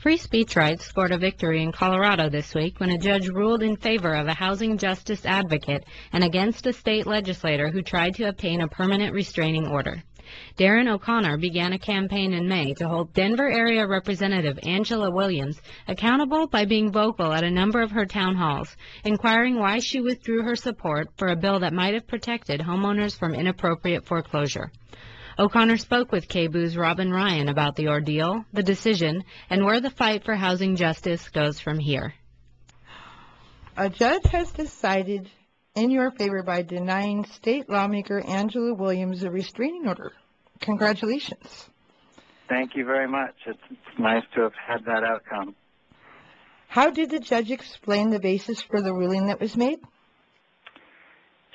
Free speech rights scored a victory in Colorado this week when a judge ruled in favor of a housing justice advocate and against a state legislator who tried to obtain a permanent restraining order. Darren O'Connor began a campaign in May to hold Denver area Representative Angela Williams accountable by being vocal at a number of her town halls, inquiring why she withdrew her support for a bill that might have protected homeowners from inappropriate foreclosure. O'Connor spoke with KBOO's Robin Ryan about the ordeal, the decision, and where the fight for housing justice goes from here. A judge has decided in your favor by denying state lawmaker Angela Williams a restraining order. Congratulations. Thank you very much. It's nice to have had that outcome. How did the judge explain the basis for the ruling that was made?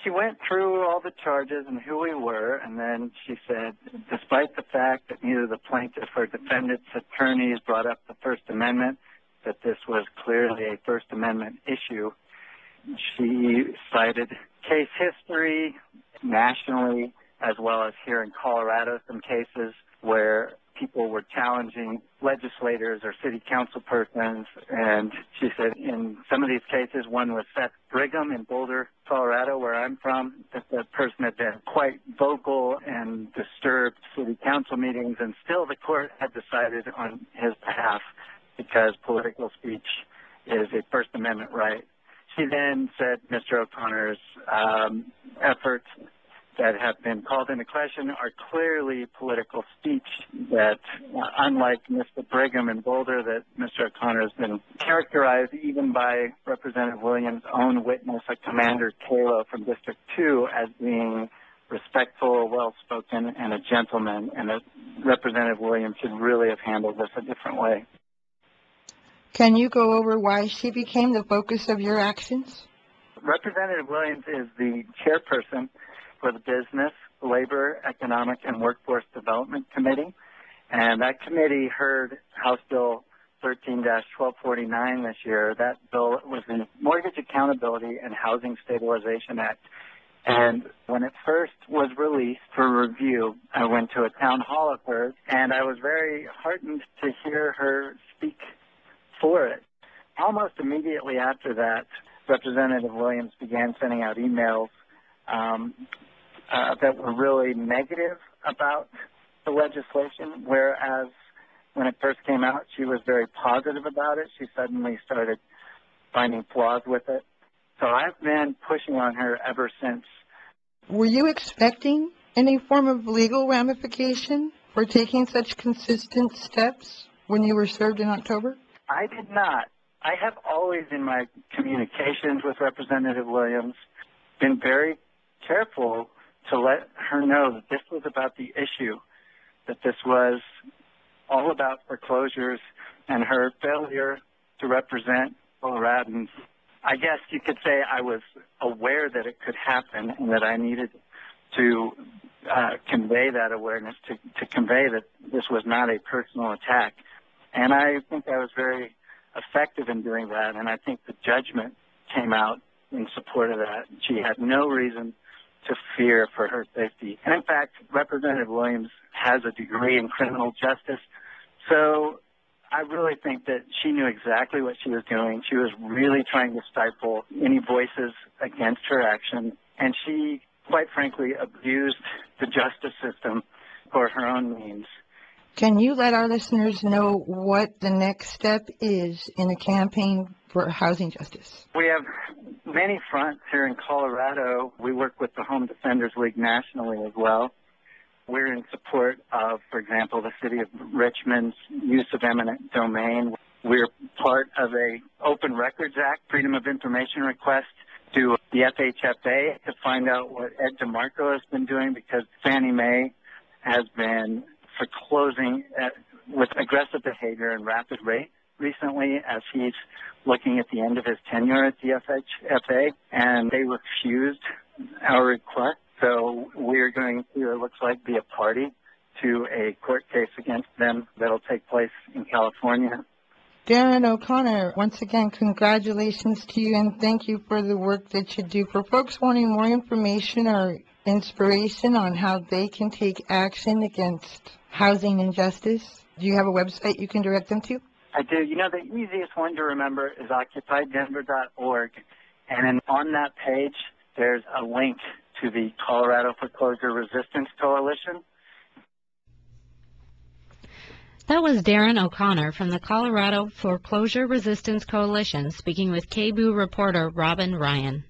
She went through all the charges and who we were, and then she said, despite the fact that neither the plaintiff or defendant's attorneys brought up the First Amendment, that this was clearly a First Amendment issue, she cited case history nationally as well as here in Colorado, some cases where people were challenging legislators or city council persons. And she said in some of these cases, one was Seth Brigham in Boulder, Colorado, where I'm from, that the person had been quite vocal and disturbed city council meetings, and still the court had decided on his behalf because political speech is a First Amendment right. She then said Mr. O'Connor's efforts that have been called into question are clearly political speech, that unlike Mr. Brigham in Boulder, that Mr. O'Connor has been characterized even by Representative Williams' own witness, a Commander Kalo from District 2, as being respectful, well-spoken, and a gentleman, and that Representative Williams should really have handled this a different way. Can you go over why she became the focus of your actions? Representative Williams is the chairperson for the Business, Labor, Economic, and Workforce Development Committee. And that committee heard House Bill 13-1249 this year. That bill was the Mortgage Accountability and Housing Stabilization Act. And when it first was released for review, I went to a town hall of hers, and I was very heartened to hear her speak for it. Almost immediately after that, Representative Williams began sending out emails that were really negative about the legislation, whereas when it first came out, she was very positive about it. She suddenly started finding flaws with it. So I've been pushing on her ever since. Were you expecting any form of legal ramification for taking such consistent steps when you were served in October? I did not. I have always, in my communications with Representative Williams, been very careful to let her know that this was about the issue, that this was all about foreclosures and her failure to represent Coloradans. I guess you could say I was aware that it could happen and that I needed to convey that awareness, to convey that this was not a personal attack. And I think I was very effective in doing that, and I think the judgment came out in support of that. She had no reason to fear for her safety. And in fact, Representative Williams has a degree in criminal justice, so I really think that she knew exactly what she was doing. She was really trying to stifle any voices against her action, and she, quite frankly, abused the justice system for her own means. Can you let our listeners know what the next step is in a campaign for housing justice? We have many fronts here in Colorado. We work with the Home Defenders League nationally as well. We're in support of, for example, the city of Richmond's use of eminent domain. We're part of a Open Records Act, Freedom of Information request to the FHFA to find out what Ed DeMarco has been doing, because Fannie Mae has been foreclosing with aggressive behavior and rapid rate recently as he's looking at the end of his tenure at the FHFA, and they refused our request. So we're going to, it looks like, be a party to a court case against them that will take place in California. Darren O'Connor, once again, congratulations to you, and thank you for the work that you do. For folks wanting more information or inspiration on how they can take action against housing injustice, do you have a website you can direct them to? I do. You know, the easiest one to remember is occupydenver.org, and then on that page, there's a link to the Colorado Foreclosure Resistance Coalition. That was Darren O'Connor from the Colorado Foreclosure Resistance Coalition speaking with KBOO reporter Robin Ryan.